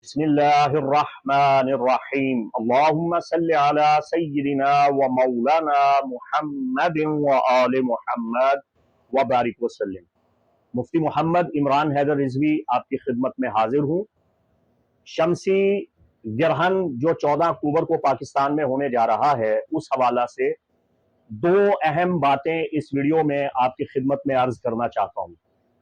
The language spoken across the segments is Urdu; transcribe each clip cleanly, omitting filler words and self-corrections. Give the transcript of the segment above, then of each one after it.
بسم اللہ الرحمن الرحیم اللہم صلی علی سیدنا و مولانا محمد و آل محمد و بارک وسلم۔ مفتی محمد عمران حیدر رضوی آپ کی خدمت میں حاضر ہوں۔ شمسی گرہن جو 14 اکتوبر کو پاکستان میں ہونے جا رہا ہے، اس حوالہ سے دو اہم باتیں اس ویڈیو میں آپ کی خدمت میں عرض کرنا چاہتا ہوں۔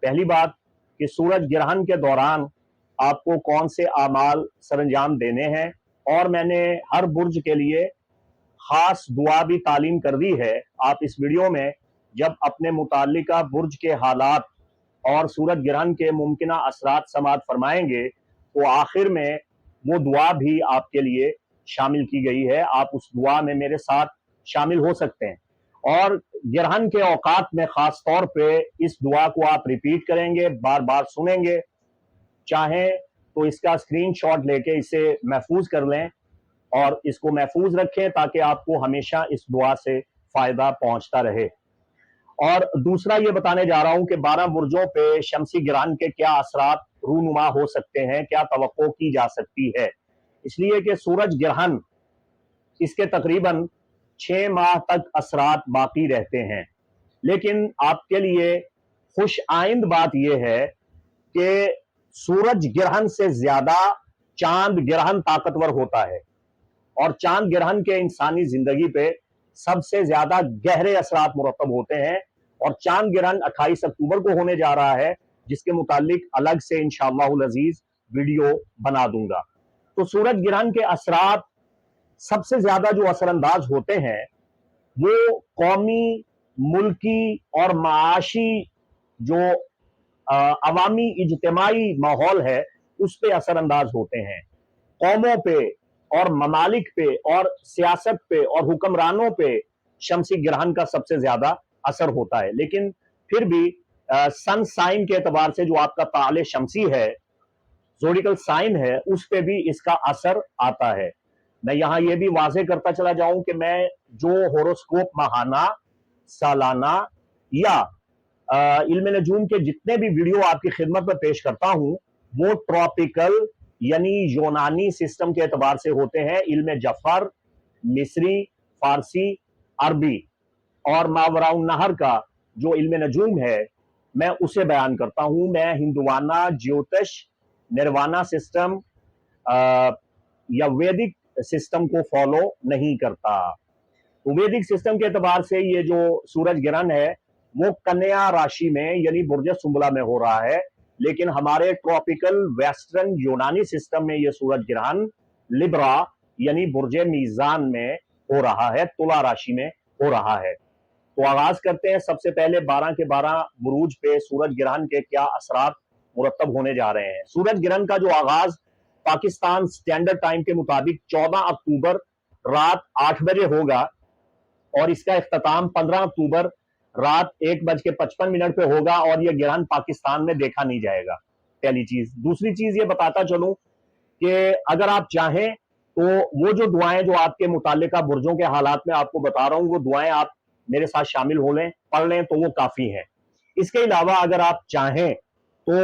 پہلی بات کہ سورج گرہن کے دوران آپ کو کون سے اعمال سر انجام دینے ہیں، اور میں نے ہر برج کے لیے خاص دعا بھی تعلیم کر دی ہے۔ آپ اس ویڈیو میں جب اپنے متعلقہ برج کے حالات اور سورج گرہن کے ممکنہ اثرات سماعت فرمائیں گے تو آخر میں وہ دعا بھی آپ کے لیے شامل کی گئی ہے۔ آپ اس دعا میں میرے ساتھ شامل ہو سکتے ہیں، اور گرہن کے اوقات میں خاص طور پہ اس دعا کو آپ ریپیٹ کریں گے، بار بار سنیں گے۔ چاہیں تو اس کا اسکرین شاٹ لے کے اسے محفوظ کر لیں اور اس کو محفوظ رکھیں تاکہ آپ کو ہمیشہ اس دعا سے فائدہ پہنچتا رہے۔ اور دوسرا یہ بتانے جا رہا ہوں کہ 12 برجوں پہ شمسی گرہن کے کیا اثرات رونما ہو سکتے ہیں، کیا توقع کی جا سکتی ہے۔ اس لیے کہ سورج گرہن اس کے تقریباً 6 ماہ تک اثرات باقی رہتے ہیں، لیکن آپ کے لیے خوش آئند بات یہ ہے کہ سورج گرہن سے زیادہ چاند گرہن طاقتور ہوتا ہے، اور چاند گرہن کے انسانی زندگی پہ سب سے زیادہ گہرے اثرات مرتب ہوتے ہیں۔ اور چاند گرہن 28 اکتوبر کو ہونے جا رہا ہے، جس کے متعلق الگ سے انشاءاللہ العزیز ویڈیو بنا دوں گا۔ تو سورج گرہن کے اثرات سب سے زیادہ جو اثر انداز ہوتے ہیں وہ قومی، ملکی اور معاشی جو عوامی اجتماعی ماحول ہے اس پہ اثر انداز ہوتے ہیں۔ قوموں پہ اور ممالک پہ اور سیاست پہ اور حکمرانوں پہ شمسی گرہن کا سب سے زیادہ اثر ہوتا ہے، لیکن پھر بھی سن سائن کے اعتبار سے جو آپ کا تعال شمسی ہے، زوڈیکل سائن ہے، اس پہ بھی اس کا اثر آتا ہے۔ میں یہاں یہ بھی واضح کرتا چلا جاؤں کہ میں جو ہوروسکوپ ماہانہ، سالانہ یا علم نجوم کے جتنے بھی ویڈیو آپ کی خدمت میں پیش کرتا ہوں وہ ٹراپیکل یعنی یونانی سسٹم کے اعتبار سے ہوتے ہیں۔ علم جفر، مصری، فارسی، عربی اور ماوراء النہر کا جو علم نجوم ہے میں اسے بیان کرتا ہوں۔ میں ہندوانہ، جیوتش، نروانا سسٹم یا ویدک سسٹم کو فالو نہیں کرتا۔ ویدک سسٹم کے اعتبار سے یہ جو سورج گرہن ہے وہ کنیا راشی میں یعنی برج سنبلہ میں ہو رہا ہے، لیکن ہمارے ٹراپیکل ویسٹرن یونانی سسٹم میں یہ سورج گرہن لبرا یعنی برج میزان میں ہو رہا ہے، تلا راشی میں ہو رہا ہے۔ تو آغاز کرتے ہیں۔ سب سے پہلے 12 کے 12 بروج پہ سورج گرہن کے کیا اثرات مرتب ہونے جا رہے ہیں۔ سورج گرہن کا جو آغاز پاکستان سٹینڈرڈ ٹائم کے مطابق 14 اکتوبر رات 8 بجے ہوگا، اور اس کا اختتام 15 اکتوبر رات 1:55 پہ ہوگا، اور یہ گرہن پاکستان میں دیکھا نہیں جائے گا، پہلی چیز۔ دوسری چیز یہ بتاتا چلوں کہ اگر آپ چاہیں تو وہ جو دعائیں جو آپ کے متعلقہ برجوں کے حالات میں آپ کو بتا رہا ہوں وہ دعائیں آپ میرے ساتھ شامل ہو لیں، پڑھ لیں تو وہ کافی ہیں۔ اس کے علاوہ اگر آپ چاہیں تو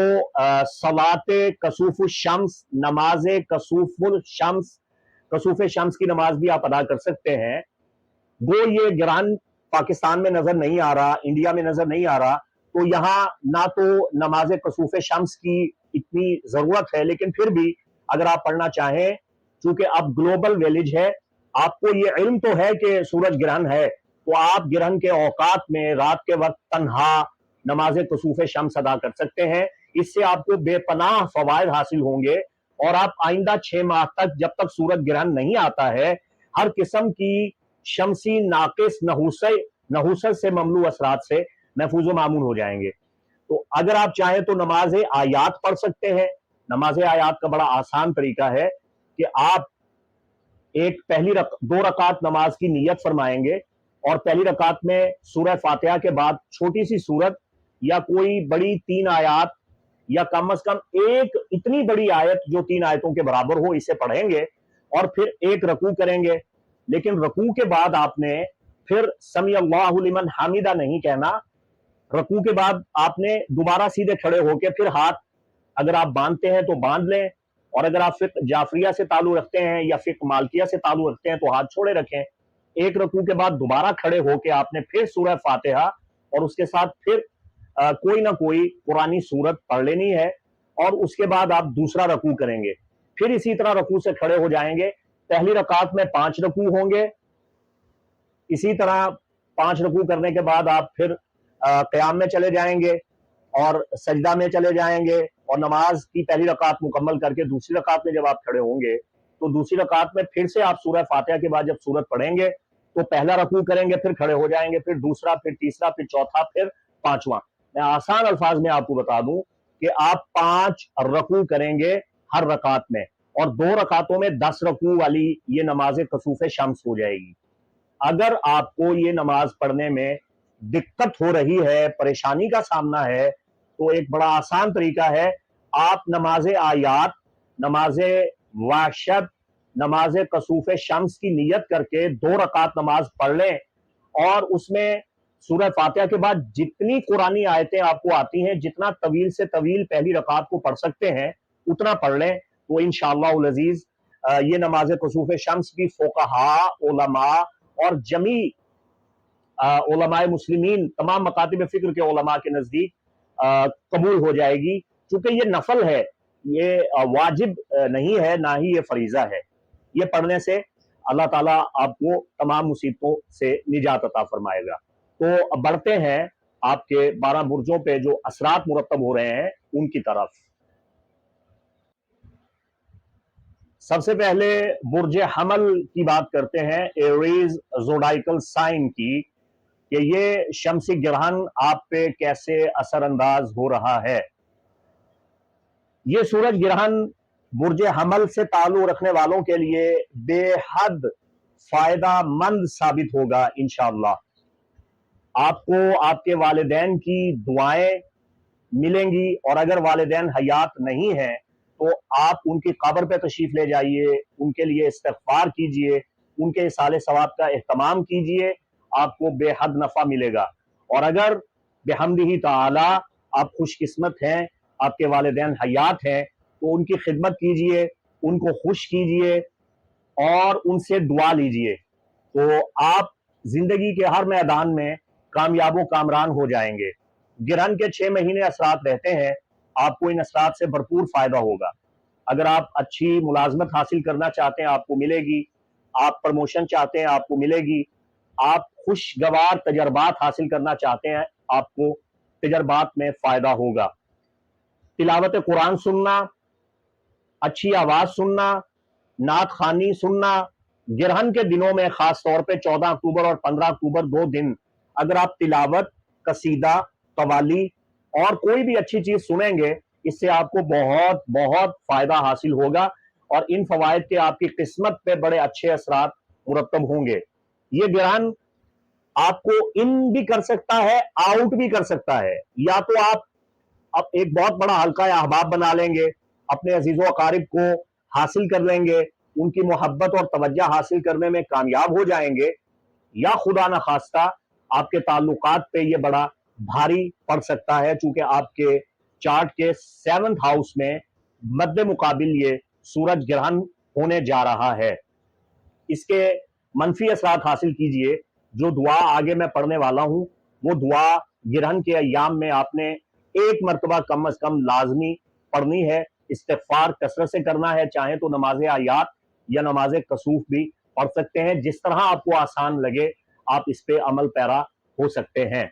صلاۃ کسوف الشمس، نماز کسوف الشمس، کسوف شمس کی نماز بھی آپ ادا کر سکتے ہیں۔ وہ یہ گرہن پاکستان میں نظر نہیں آ رہا، انڈیا میں نظر نہیں آ رہا، تو یہاں نہ تو نماز کسوف شمس کی اتنی ضرورت ہے، لیکن پھر بھی اگر آپ پڑھنا چاہیں، چونکہ اب گلوبل ویلیج ہے، آپ کو یہ علم تو ہے کہ سورج گرہن ہے، تو آپ گرہن کے اوقات میں رات کے وقت تنہا نماز کسوف شمس ادا کر سکتے ہیں۔ اس سے آپ کو بے پناہ فوائد حاصل ہوں گے، اور آپ آئندہ 6 ماہ تک جب تک سورج گرہن نہیں آتا ہے ہر قسم کی شمسی ناقص نحوست سے مملو اثرات سے محفوظ و معمون ہو جائیں گے۔ تو اگر آپ چاہیں تو نماز آیات پڑھ سکتے ہیں۔ نماز آیات کا بڑا آسان طریقہ ہے کہ آپ دو رکعت نماز کی نیت فرمائیں گے، اور پہلی رکعت میں سورہ فاتحہ کے بعد چھوٹی سی سورت یا کوئی بڑی 3 آیات یا کم از کم ایک اتنی بڑی آیت جو 3 آیتوں کے برابر ہو اسے پڑھیں گے، اور پھر ایک رکوع کریں گے۔ لیکن رکوع کے بعد آپ نے پھر سمیع اللہ لمن حمیدہ نہیں کہنا۔ رکوع کے بعد آپ نے دوبارہ سیدھے کھڑے ہو کے پھر ہاتھ اگر آپ باندھتے ہیں تو باندھ لیں، اور اگر آپ فقہ جعفریہ سے تعلق رکھتے ہیں یا فقہ مالکیہ سے تعلق رکھتے ہیں تو ہاتھ چھوڑے رکھیں. ایک رکوع کے بعد دوبارہ کھڑے ہو کے آپ نے پھر سورہ فاتحہ اور اس کے ساتھ پھر کوئی نہ کوئی قرآنی سورت پڑھ لینی ہے، اور اس کے بعد آپ دوسرا رکوع کریں گے. پھر اسی طرح رکوع سے کھڑے ہو جائیں گے. پہلی رکعت میں 5 رکوع ہوں گے. اسی طرح 5 رکوع کرنے کے بعد آپ پھر قیام میں چلے جائیں گے اور سجدہ میں چلے جائیں گے، اور نماز کی پہلی رکعت مکمل کر کے دوسری رکعت میں جب آپ کھڑے ہوں گے تو دوسری رکعت میں پھر سے آپ سورہ فاتحہ کے بعد جب سورت پڑھیں گے تو پہلا رکوع کریں گے، پھر کھڑے ہو جائیں گے، پھر دوسرا، پھر تیسرا، پھر چوتھا، پھر پانچواں. میں آسان الفاظ میں آپ کو بتا دوں کہ آپ 5 رکوع کریں گے ہر رکعت میں، اور 2 رکعتوں میں 10 رکوع والی یہ نماز کسوف شمس ہو جائے گی. اگر آپ کو یہ نماز پڑھنے میں دقت ہو رہی ہے، پریشانی کا سامنا ہے، تو ایک بڑا آسان طریقہ ہے. آپ نماز آیات، نماز وحشت، نماز کسوف شمس کی نیت کر کے 2 رکعت نماز پڑھ لیں، اور اس میں سورہ فاتحہ کے بعد جتنی قرآنی آیتیں آپ کو آتی ہیں، جتنا طویل سے طویل پہلی رکعت کو پڑھ سکتے ہیں اتنا پڑھ لیں. تو انشاءاللہ العزیز یہ نماز کسوف شمس بھی فقہاء، علماء اور جمیع علماء مسلمین، تمام مکاتب فکر کے علماء کے نزدیک قبول ہو جائے گی، چونکہ یہ نفل ہے، یہ واجب نہیں ہے، نہ ہی یہ فریضہ ہے. یہ پڑھنے سے اللہ تعالیٰ آپ کو تمام مصیبتوں سے نجات عطا فرمائے گا. تو اب بڑھتے ہیں آپ کے 12 برجوں پہ جو اثرات مرتب ہو رہے ہیں ان کی طرف. سب سے پہلے برج حمل کی بات کرتے ہیں، ایریز زوڈائیکل سائن کی، کہ یہ شمسی گرہن آپ پہ کیسے اثر انداز ہو رہا ہے. یہ سورج گرہن برج حمل سے تعلق رکھنے والوں کے لیے بے حد فائدہ مند ثابت ہوگا انشاءاللہ. آپ کو آپ کے والدین کی دعائیں ملیں گی، اور اگر والدین حیات نہیں ہیں تو آپ ان کی قبر پہ تشریف لے جائیے، ان کے لیے استغفار کیجئے، ان کے اصالہ ثواب کا اہتمام کیجئے، آپ کو بے حد نفع ملے گا. اور اگر بحمدہ تعالی آپ خوش قسمت ہیں، آپ کے والدین حیات ہیں، تو ان کی خدمت کیجئے، ان کو خوش کیجئے اور ان سے دعا لیجئے، تو آپ زندگی کے ہر میدان میں کامیاب و کامران ہو جائیں گے. گرہن کے 6 مہینے اثرات رہتے ہیں، آپ کو ان اثرات سے بھرپور فائدہ ہوگا. اگر آپ اچھی ملازمت حاصل کرنا چاہتے ہیں آپ کو ملے گی، آپ پروموشن چاہتے ہیں آپ کو ملے گی، آپ خوشگوار تجربات حاصل کرنا چاہتے ہیں آپ کو تجربات میں فائدہ ہوگا. تلاوت قرآن سننا، اچھی آواز سننا، نعت خوانی سننا، گرہن کے دنوں میں خاص طور پہ 14 اکتوبر اور 15 اکتوبر 2 دن اگر آپ تلاوت، قصیدہ، قوالی اور کوئی بھی اچھی چیز سنیں گے، اس سے آپ کو بہت بہت فائدہ حاصل ہوگا، اور ان فوائد کے آپ کی قسمت پہ بڑے اچھے اثرات مرتب ہوں گے. یہ گرہن آپ کو ان بھی کر سکتا ہے، آؤٹ بھی کر سکتا ہے. یا تو آپ ایک بہت بڑا حلقہ احباب بنا لیں گے، اپنے عزیز و اقارب کو حاصل کر لیں گے، ان کی محبت اور توجہ حاصل کرنے میں کامیاب ہو جائیں گے، یا خدا نخواستہ آپ کے تعلقات پہ یہ بڑا بھاری پڑ سکتا ہے، چونکہ آپ کے چارٹ کے 7th ہاؤس میں مد مقابل یہ سورج گرہن ہونے جا رہا ہے. اس کے منفی اثرات حاصل کیجئے. جو دعا آگے میں پڑھنے والا ہوں وہ دعا گرہن کے ایام میں آپ نے ایک مرتبہ کم از کم لازمی پڑھنی ہے. استغفار کثرت سے کرنا ہے، چاہیں تو نماز آیات یا نماز کسوف بھی پڑھ سکتے ہیں، جس طرح آپ کو آسان لگے آپ اس پہ عمل پیرا ہو سکتے ہیں.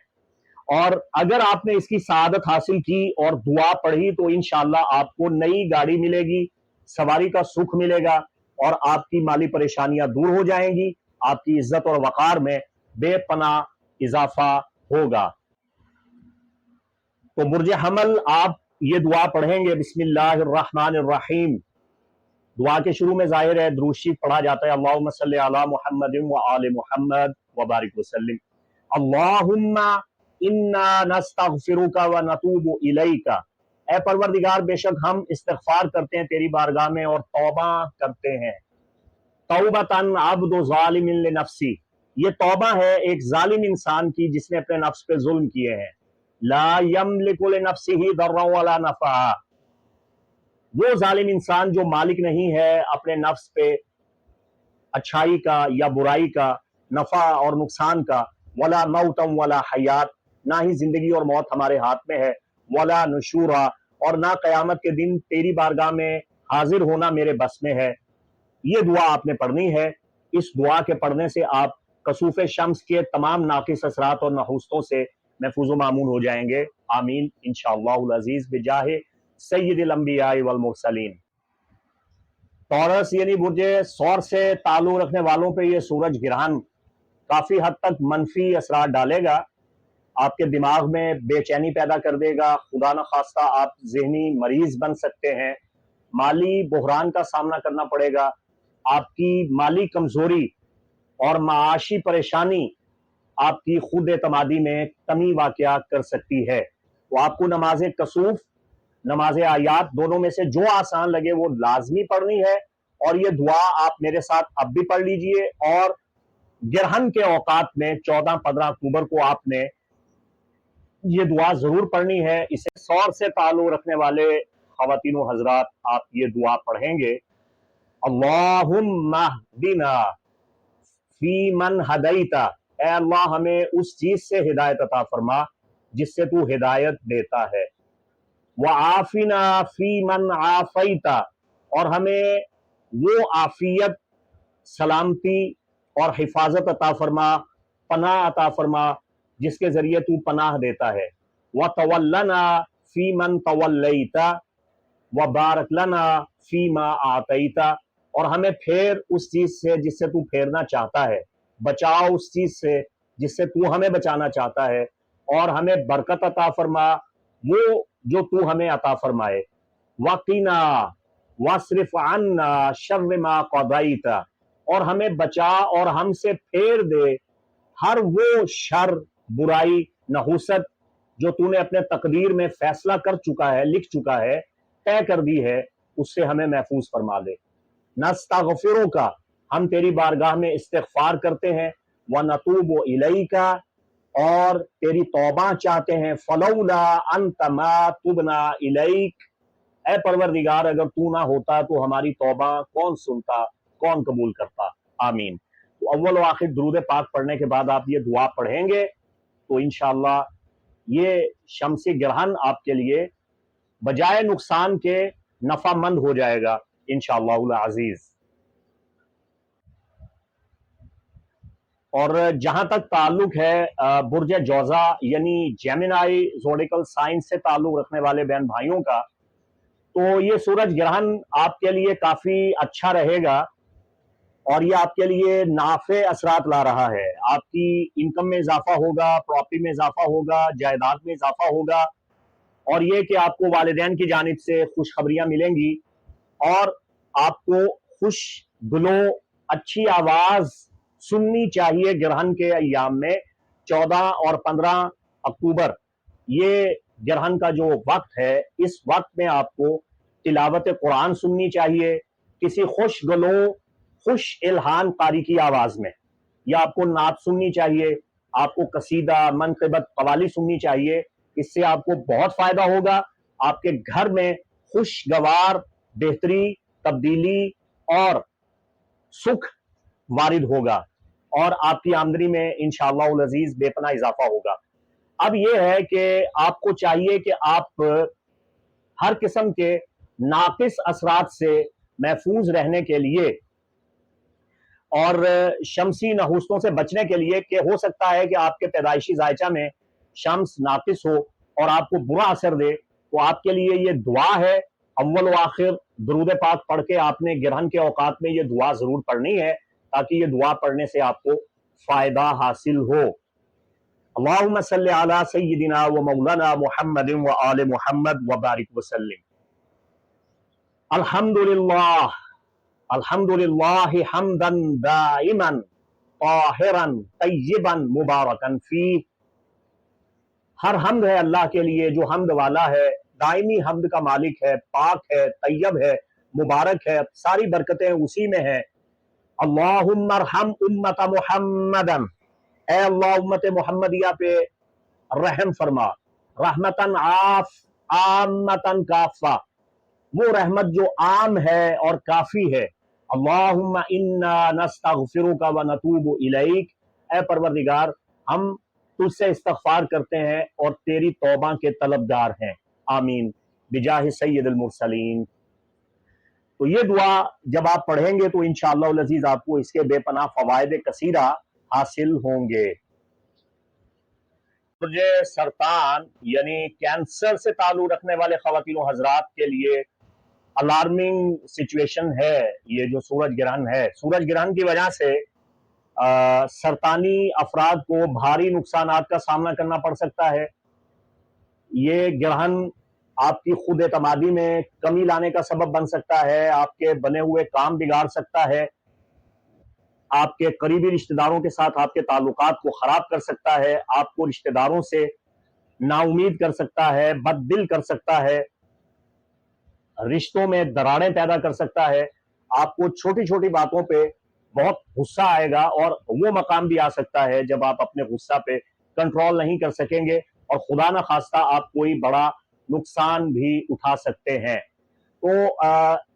اور اگر آپ نے اس کی سعادت حاصل کی اور دعا پڑھی تو انشاءاللہ آپ کو نئی گاڑی ملے گی، سواری کا سکھ ملے گا، اور آپ کی مالی پریشانیاں دور ہو جائیں گی، آپ کی عزت اور وقار میں بے پناہ اضافہ ہوگا. تو برج حمل آپ یہ دعا پڑھیں گے، بسم اللہ الرحمن الرحیم. دعا کے شروع میں ظاہر ہے درود شریف پڑھا جاتا ہے، اللہم صلی علی محمد وآل محمد وبارک وسلم. اللہم انا نستغفرک ونتوب الیک. اے پروردگار بے شک ہم استغفار کرتے ہیں تیری بارگاہ میں اور توبہ کرتے ہیں. توبتاً عبد ظالم لنفسی، یہ توبہ ہے ایک ظالم انسان کی جس نے اپنے نفس پہ ظلم کیے ہیں. لا یملک لنفسہ ضرا ولا نفعا، وہ ظالم انسان جو مالک نہیں ہے اپنے نفس پہ اچھائی کا یا برائی کا، نفع اور نقصان کا، ولا موتم ولا حیات، نہ ہی زندگی اور موت ہمارے ہاتھ میں ہے، ولا نشورا، اور نہ قیامت کے دن تیری بارگاہ میں حاضر ہونا میرے بس میں ہے۔ یہ دعا آپ نے پڑھنی ہے۔ اس دعا کے پڑھنے سے آپ کسوف شمس کے تمام ناقص اثرات اور نحوستوں سے محفوظ و معمون ہو جائیں گے۔ آمین انشاءاللہ العزیز بجاہ سید الانبیاء والمرسلین۔ ٹورس یعنی برج سور سے تعلق رکھنے والوں پہ یہ سورج گرہن کافی حد تک منفی اثرات ڈالے گا، آپ کے دماغ میں بے چینی پیدا کر دے گا، خدا نخواستہ آپ ذہنی مریض بن سکتے ہیں، مالی بحران کا سامنا کرنا پڑے گا، آپ کی مالی کمزوری اور معاشی پریشانی آپ کی خود اعتمادی میں کمی واقع کر سکتی ہے۔ تو آپ کو نماز کسوف، نماز آیات دونوں میں سے جو آسان لگے وہ لازمی پڑھنی ہے، اور یہ دعا آپ میرے ساتھ اب بھی پڑھ لیجئے، اور گرہن کے اوقات میں 14-15 اکتوبر کو آپ نے یہ دعا ضرور پڑھنی ہے۔ اسے سور سے تعلق رکھنے والے خواتین و حضرات آپ یہ دعا پڑھیں گے، اللہم اہدنا فی من ہدیتا، اے اللہ ہمیں اس چیز سے ہدایت عطا فرما جس سے تو ہدایت دیتا ہے، وعافنا فی من عافیتا، اور ہمیں وہ عافیت، سلامتی اور حفاظت عطا فرما، پناہ عطا فرما جس کے ذریعے تو پناہ دیتا ہے، وتولنا فی من تولیتا وبارک لنا فیما آتیتا، اور ہمیں پھیر اس چیز سے جس سے تو پھیرنا چاہتا ہے، بچاؤ اس چیز سے جس سے تو ہمیں بچانا چاہتا ہے، اور ہمیں برکت عطا فرما وہ جو تو ہمیں عطا فرمائے، وقنا واصرف عنا شر ما قضیت، اور ہمیں بچا اور ہم سے پھیر دے ہر وہ شر، برائی، نحوست جو تو نے اپنے تقدیر میں فیصلہ کر چکا ہے، لکھ چکا ہے، طے کر دی ہے، اس سے ہمیں محفوظ فرما دے۔ نستغفرک، ہم تیری بارگاہ میں استغفار کرتے ہیں، ونتوب الیک، اور تیری توبہ چاہتے ہیں، فلولا انت ما تبنا الیک، اے پروردگار اگر تو نہ ہوتا تو ہماری توبہ کون سنتا، کون قبول کرتا۔ آمین۔ تو اول و آخر درود پاک پڑھنے کے بعد آپ یہ دعا پڑھیں گے تو انشاءاللہ یہ شمسی گرہن آپ کے لیے بجائے نقصان کے نفع مند ہو جائے گا انشاءاللہ العزیز۔ اور جہاں تک تعلق ہے برج جوزا یعنی جیمنائی زوڈیکل سائنس سے تعلق رکھنے والے بہن بھائیوں کا، تو یہ سورج گرہن آپ کے لیے کافی اچھا رہے گا، اور یہ آپ کے لیے نافع اثرات لا رہا ہے۔ آپ کی انکم میں اضافہ ہوگا، پراپرٹی میں اضافہ ہوگا، جائیداد میں اضافہ ہوگا، اور یہ کہ آپ کو والدین کی جانب سے خوشخبریاں ملیں گی، اور آپ کو خوش گلو اچھی آواز سننی چاہیے گرہن کے ایام میں۔ 14 اور 15 اکتوبر یہ گرہن کا جو وقت ہے، اس وقت میں آپ کو تلاوت قرآن سننی چاہیے، کسی خوش گلو، خوش الہان قاری کی آواز میں، یا آپ کو نعت سننی چاہیے، آپ کو قصیدہ، منقبت، قوالی سننی چاہیے۔ اس سے آپ کو بہت فائدہ ہوگا، آپ کے گھر میں خوشگوار، بہتری، تبدیلی اور سکھ وارد ہوگا، اور آپ کی آمدنی میں انشاءاللہ العزیز بے پناہ اضافہ ہوگا۔ اب یہ ہے کہ آپ کو چاہیے کہ آپ ہر قسم کے ناقص اثرات سے محفوظ رہنے کے لیے اور شمسی نحوستوں سے بچنے کے لیے، کہ ہو سکتا ہے کہ آپ کے پیدائشی ذائچہ میں شمس ناقص ہو اور آپ کو برا اثر دے، تو آپ کے لیے یہ دعا ہے۔ اول و آخر درود پاک پڑھ کے آپ نے گرہن کے اوقات میں یہ دعا ضرور پڑھنی ہے، تاکہ یہ دعا پڑھنے سے آپ کو فائدہ حاصل ہو۔ اللہم صلی علی سیدنا و مولانا محمد و آل محمد وبارک وسلم۔ الحمدللہ، الحمدللہ حمدا دائما طاہرا طیبا مبارکا فیہ، ہر حمد ہے اللہ کے لیے جو حمد والا ہے، دائمی حمد کا مالک ہے، پاک ہے، طیب ہے، مبارک ہے، ساری برکتیں اسی میں ہیں۔ اللہم ارحم امت محمد، اے اللہ امت محمدیہ پہ رحم فرما، رحمتاً عامتاً کافہ، وہ رحمت جو عام ہے اور کافی ہے. اللہم انا نستغفرک و نتوب الیک، اے پروردگار ہم تجھ سے استغفار کرتے ہیں اور تیری توبہ کے طلبگار ہیں. آمین بجاہ سید المرسلین. تو یہ دعا جب آپ پڑھیں گے تو انشاءاللہ العزیز آپ کو اس کے بے پناہ فوائد کثیرہ حاصل ہوں گے. برج سرطان یعنی کینسر سے تعلق رکھنے والے خواتین و حضرات کے لیے الارمنگ سچویشن ہے یہ جو سورج گرہن ہے. سورج گرہن کی وجہ سے سرطانی افراد کو بھاری نقصانات کا سامنا کرنا پڑ سکتا ہے. یہ گرہن آپ کی خود اعتمادی میں کمی لانے کا سبب بن سکتا ہے، آپ کے بنے ہوئے کام بگاڑ سکتا ہے، آپ کے قریبی رشتہ داروں کے ساتھ آپ کے تعلقات کو خراب کر سکتا ہے، آپ کو رشتہ داروں سے نا امید کر سکتا ہے، بد دل کر سکتا ہے، رشتوں میں دراڑیں پیدا کر سکتا ہے. آپ کو چھوٹی چھوٹی باتوں پہ بہت غصہ آئے گا اور وہ مقام بھی آ سکتا ہے جب آپ اپنے غصہ پہ کنٹرول نہیں کر سکیں گے اور خدا نہ خواستہ آپ کوئی بڑا نقصان بھی اٹھا سکتے ہیں. تو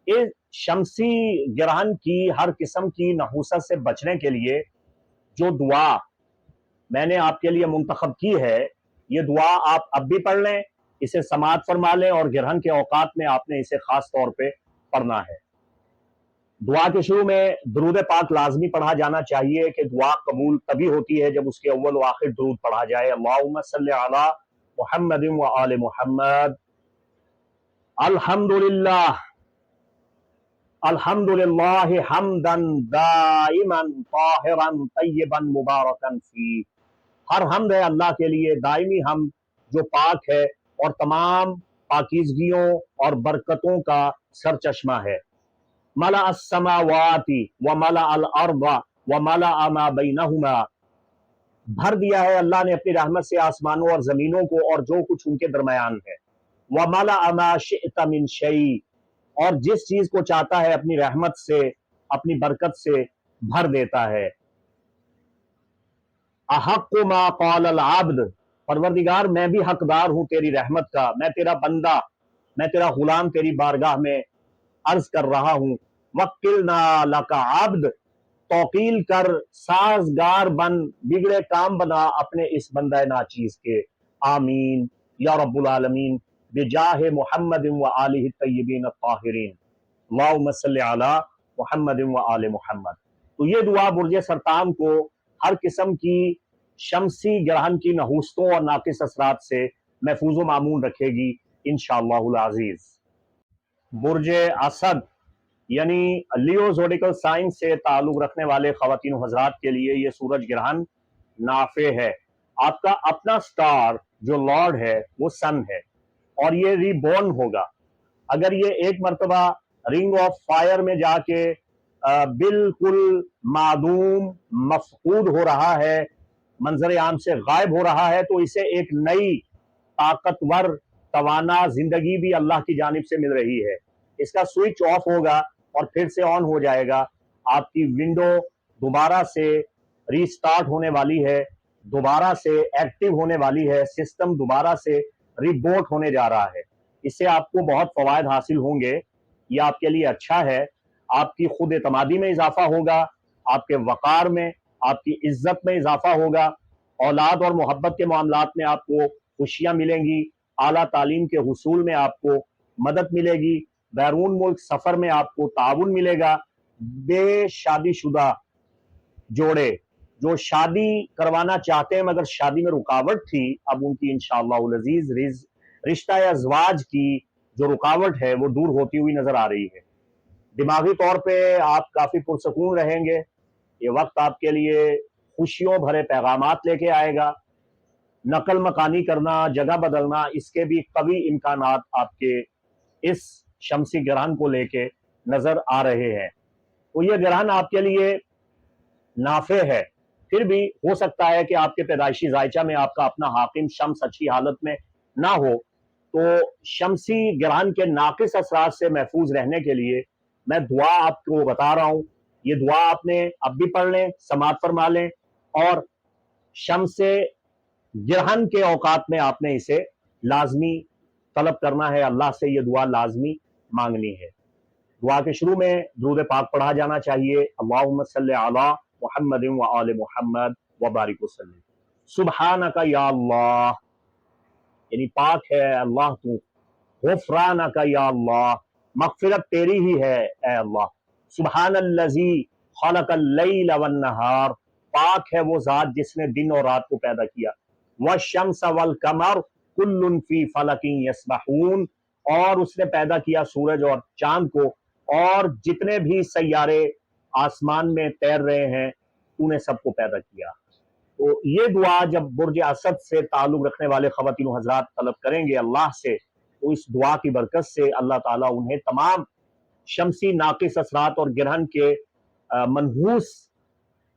اس شمسی گرہن کی ہر قسم کی نحوست سے بچنے کے لیے جو دعا میں نے آپ کے لیے منتخب کی ہے، یہ دعا آپ اب بھی پڑھ لیں، اسے سماعت فرما لیں اور گرہن کے اوقات میں آپ نے اسے خاص طور پہ پڑھنا ہے. دعا کے شروع میں درود پاک لازمی پڑھا جانا چاہیے کہ دعا قبول تبھی ہوتی ہے جب اس کے اول و آخر درود پڑھا جائے. اللہم صلی علی محمد و آل محمد. الحمدللہ الحمدللہ حمدا دائما طاہرا طیبا مبارکا فی. ہر حمد ہے اللہ کے لیے، دائمی حمد جو پاک ہے اور تمام پاکیزگیوں اور برکتوں کا سرچشمہ ہے. ملأ السماوات وملأ الارض وملأ ما بینہما. بھر دیا ہے اللہ نے اپنی رحمت سے آسمانوں اور زمینوں کو اور جو کچھ ان کے درمیان ہے. وملأ ما شئت من شیء. اور جس چیز کو چاہتا ہے اپنی رحمت سے اپنی برکت سے بھر دیتا ہے. احق ما قال العبد. پروردگار میں بھی حقدار ہوں تیری رحمت کا، میں تیرا بندہ، میں تیرا غلام تیری بارگاہ میں عرض کر رہا ہوں. وکلنا لک عبد. توکیل کر، سازگار بن، بگڑے کام بنا اپنے اس بندہ ناچیز کے. آمین یا رب العالمین بجاہ محمد و آلہ الطیبین الطاہرین. اللہم صلی علی محمد و آل محمد. تو یہ دعا برج سرطان کو ہر قسم کی شمسی گرہن کی نحوستوں اور ناقص اثرات سے محفوظ و معمون رکھے گی انشاءاللہ العزیز. برج اسد یعنی لیو زوڈیکل سائن سے تعلق رکھنے والے خواتین و حضرات کے لیے یہ سورج گرہن نافع ہے. آپ کا اپنا سٹار جو لارڈ ہے وہ سن ہے اور یہ ری بورن ہوگا. اگر یہ ایک مرتبہ رنگ آف فائر میں جا کے بالکل معدوم مفقود ہو رہا ہے، منظر عام سے غائب ہو رہا ہے، تو اسے ایک نئی طاقتور توانا زندگی بھی اللہ کی جانب سے مل رہی ہے. اس کا سوئچ آف ہوگا اور پھر سے آن ہو جائے گا. آپ کی ونڈو دوبارہ سے ری سٹارٹ ہونے والی ہے، دوبارہ سے ایکٹیو ہونے والی ہے، سسٹم دوبارہ سے ری بوٹ ہونے جا رہا ہے. اس سے آپ کو بہت فوائد حاصل ہوں گے. یہ آپ کے لیے اچھا ہے. آپ کی خود اعتمادی میں اضافہ ہوگا، آپ کے وقار میں، آپ کی عزت میں اضافہ ہوگا، اولاد اور محبت کے معاملات میں آپ کو خوشیاں ملیں گی، اعلیٰ تعلیم کے حصول میں آپ کو مدد ملے گی، بیرون ملک سفر میں آپ کو تعاون ملے گا. بے شادی شدہ جوڑے جو شادی کروانا چاہتے ہیں مگر شادی میں رکاوٹ تھی، اب ان کی انشاءاللہ العزیز رشتہ ازواج کی جو رکاوٹ ہے وہ دور ہوتی ہوئی نظر آ رہی ہے. دماغی طور پہ آپ کافی پرسکون رہیں گے. یہ وقت آپ کے لیے خوشیوں بھرے پیغامات لے کے آئے گا. نقل مکانی کرنا، جگہ بدلنا، اس کے بھی قوی امکانات آپ کے اس شمسی گرہن کو لے کے نظر آ رہے ہیں. تو یہ گرہن آپ کے لیے نافع ہے. پھر بھی ہو سکتا ہے کہ آپ کے پیدائشی ذائچہ میں آپ کا اپنا حاکم شمس اچھی حالت میں نہ ہو. تو شمسی گرہن کے ناقص اثرات سے محفوظ رہنے کے لیے میں دعا آپ کو بتا رہا ہوں. یہ دعا آپ نے اب بھی پڑھ لیں، سماعت فرما لیں اور شمس گرہن کے اوقات میں آپ نے اسے لازمی طلب کرنا ہے. اللہ سے یہ دعا لازمی مانگنی ہے۔ دعا کے شروع میں درود پاک پڑھا جانا چاہیے، اللہم صلی علی محمد و آل محمد وبارک وسلم۔ سبحانک یا اللہ، یعنی پاک ہے اللہ تو، غفرانک یا اللہ، مغفرت تیری ہی ہے اے اللہ، سبحان الذی خلق اللیل والنہار، پاک ہے وہ ذات جس نے دن اور رات کو پیدا کیا، والشمس والقمر کل فی فلک یسبحون، اور اس نے پیدا کیا سورج اور چاند کو، اور جتنے بھی سیارے آسمان میں تیر رہے ہیں تو نے سب کو پیدا کیا۔ تو یہ دعا جب برج اسد سے تعلق رکھنے والے خواتین و حضرات طلب کریں گے اللہ سے، تو اس دعا کی برکت سے اللہ تعالیٰ انہیں تمام شمسی ناقص اثرات اور گرہن کے منحوس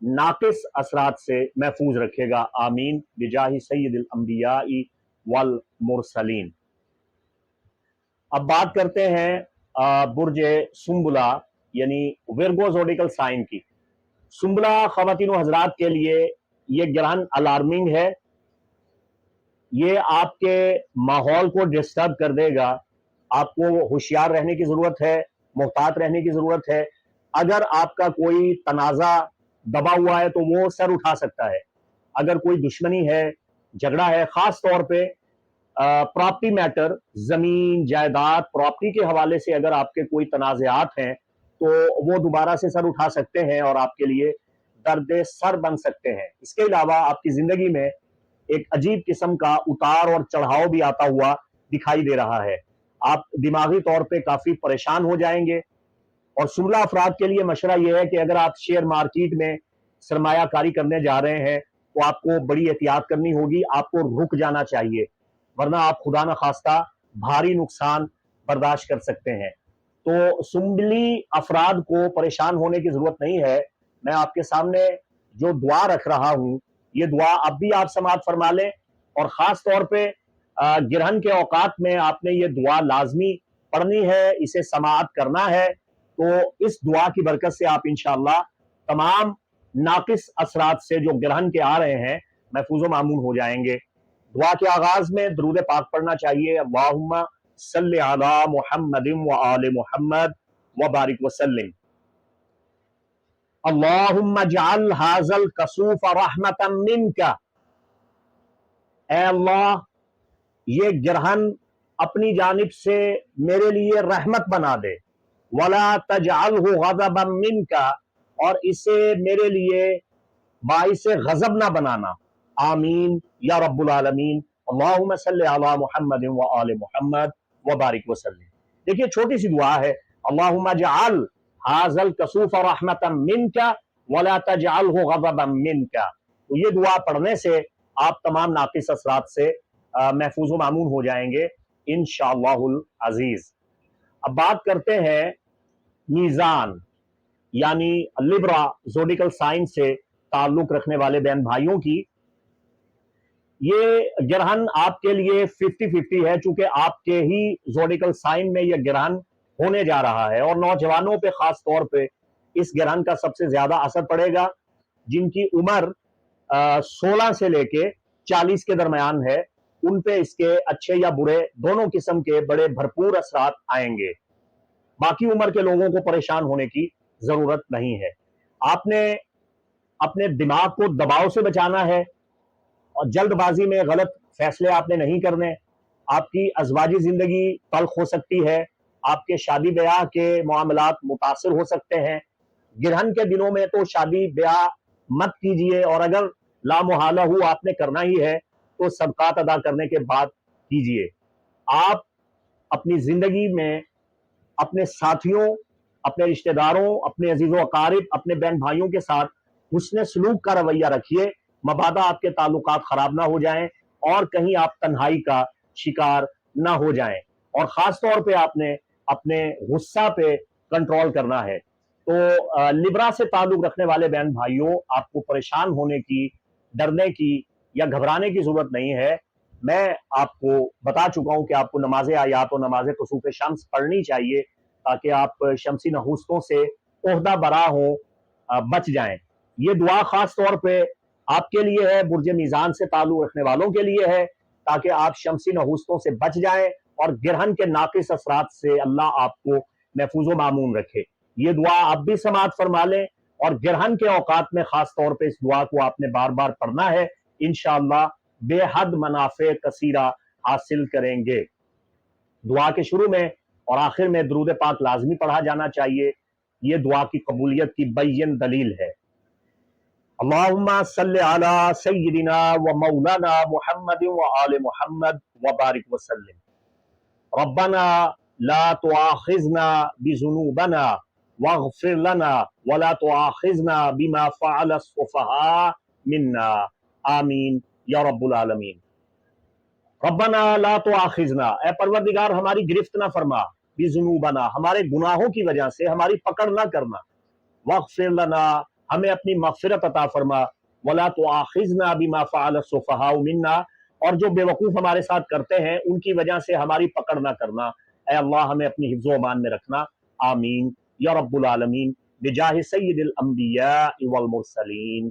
ناقص اثرات سے محفوظ رکھے گا، آمین بجاہ سید الانبیاء والمرسلین۔ اب بات کرتے ہیں برج سنبلہ یعنی ویرگو زوڈیکل سائن کی۔ سنبلہ خواتین و حضرات کے لیے یہ گرہن الارمنگ ہے، یہ آپ کے ماحول کو ڈسٹرب کر دے گا، آپ کو ہوشیار رہنے کی ضرورت ہے، محتاط رہنے کی ضرورت ہے۔ اگر آپ کا کوئی تنازع دبا ہوا ہے تو وہ سر اٹھا سکتا ہے، اگر کوئی دشمنی ہے، جھگڑا ہے، خاص طور پہ پراپرٹی میٹر، زمین جائیداد پراپرٹی کے حوالے سے اگر آپ کے کوئی تنازعات ہیں تو وہ دوبارہ سے سر اٹھا سکتے ہیں اور آپ کے لیے درد سر بن سکتے ہیں۔ اس کے علاوہ آپ کی زندگی میں ایک عجیب قسم کا اتار اور چڑھاؤ بھی آتا ہوا دکھائی دے رہا ہے، آپ دماغی طور پہ کافی پریشان ہو جائیں گے۔ اور سنبلہ افراد کے لیے مشورہ یہ ہے کہ اگر آپ شیئر مارکیٹ میں سرمایہ کاری کرنے جا رہے ہیں تو آپ کو بڑی احتیاط کرنی ہوگی، آپ کو رک جانا چاہیے، ورنہ آپ خدا نخواستہ بھاری نقصان برداشت کر سکتے ہیں۔ تو سنبلی افراد کو پریشان ہونے کی ضرورت نہیں ہے، میں آپ کے سامنے جو دعا رکھ رہا ہوں یہ دعا اب بھی آپ سماعت فرما لیں، اور خاص طور پہ گرہن کے اوقات میں آپ نے یہ دعا لازمی پڑھنی ہے، اسے سماعت کرنا ہے، تو اس دعا کی برکت سے آپ انشاءاللہ تمام ناقص اثرات سے جو گرہن کے آ رہے ہیں محفوظ و معمون ہو جائیں گے۔ دعا کے آغاز میں درود پاک پڑھنا چاہیے، اللہم صلی علی محمد و آل محمد وبارک وسلم۔ اللہم اجعل ھذا الکسوف رحمتا منک، اے اللہ یہ گرہن اپنی جانب سے میرے لیے رحمت بنا دے، ولا تجعلہ غضبا منک، اور اسے میرے لیے باعث غضب نہ بنانا، آمین یا رب العالمین، اللہم صلی علی محمد و آل محمد وبارک وسلم۔ دیکھیے چھوٹی سی دعا ہے، اللہم اجعل ھذا الکسوف رحمتا منک ولا تجعلہ غضبا منک، تو یہ دعا پڑھنے سے آپ تمام ناقص اثرات سے محفوظ و معمون ہو جائیں گے انشاءاللہ العزیز۔ اب بات کرتے ہیں میزان یعنی لیبرا زوڈیکل سائن سے تعلق رکھنے والے بہن بھائیوں کی۔ یہ گرہن آپ کے لیے 50-50 ہے، چونکہ آپ کے ہی زوڈیکل سائن میں یہ گرہن ہونے جا رہا ہے، اور نوجوانوں پہ خاص طور پہ اس گرہن کا سب سے زیادہ اثر پڑے گا، جن کی عمر 16 سے لے کے 40 کے درمیان ہے، ان پہ اس کے اچھے یا برے دونوں قسم کے بڑے بھرپور اثرات آئیں گے۔ باقی عمر کے لوگوں کو پریشان ہونے کی ضرورت نہیں ہے۔ آپ نے اپنے دماغ کو دباؤ سے بچانا ہے، اور جلد بازی میں غلط فیصلے آپ نے نہیں کرنے۔ آپ کی ازواجی زندگی تلخ ہو سکتی ہے، آپ کے شادی بیاہ کے معاملات متاثر ہو سکتے ہیں۔ گرہن کے دنوں میں تو شادی بیاہ مت کیجئے، اور اگر لا محالہ ہو آپ نے کرنا ہی ہے تو صدقات ادا کرنے کے بعد کیجئے۔ آپ اپنی زندگی میں اپنے ساتھیوں، اپنے رشتہ داروں، اپنے عزیز و اقارب، اپنے بہن بھائیوں کے ساتھ حسن سلوک کا رویہ رکھیے، مبادا آپ کے تعلقات خراب نہ ہو جائیں اور کہیں آپ تنہائی کا شکار نہ ہو جائیں۔ اور خاص طور پہ آپ نے اپنے غصہ پہ کنٹرول کرنا ہے۔ تو لیبرا سے تعلق رکھنے والے بہن بھائیوں، آپ کو پریشان ہونے کی، ڈرنے کی یا گھبرانے کی ضرورت نہیں ہے۔ میں آپ کو بتا چکا ہوں کہ آپ کو نماز آیات و نماز کسوف شمس پڑھنی چاہیے تاکہ آپ شمسی نحوستوں سے عہدہ برا ہوں، بچ جائیں۔ یہ دعا خاص طور پہ آپ کے لیے ہے، برج میزان سے تعلق رکھنے والوں کے لیے ہے، تاکہ آپ شمسی نحوستوں سے بچ جائیں اور گرہن کے ناقص اثرات سے اللہ آپ کو محفوظ و معمون رکھے۔ یہ دعا آپ بھی سماعت فرما لیں، اور گرہن کے اوقات میں خاص طور پہ اس دعا کو آپ نے بار بار پڑھنا ہے، انشاءاللہ بے حد منافع کثیرہ حاصل کریں گے۔ دعا کے شروع میں اور آخر میں درود پاک لازمی پڑھا جانا چاہیے، یہ دعا کی قبولیت کی بین دلیل ہے۔ اللہم صلی علی سیدنا و مولانا محمد و آل محمد وبارک وسلم۔ ربنا لا تؤاخذنا بذنوبنا واغفر لنا ولا تؤاخذنا بما فعل السفہاء منا، آمین یا رب العالمین۔ ربنا لا تؤاخذنا، اے پروردگار ہماری گرفت نہ فرما، بذنوبنا ہمارے گناہوں کی وجہ سے ہماری پکڑ نہ کرنا، واغفر لنا ہمیں اپنی مغفرت عطا فرما، ولا تؤاخذنا بما فعل السفہاء منا اور جو بے وقوف ہمارے ساتھ کرتے ہیں ان کی وجہ سے ہماری پکڑ نہ کرنا، اے اللہ ہمیں اپنی حفظ و امان میں رکھنا، آمین یا رب العالمین بجاہ سید الانبیاء والمرسلین۔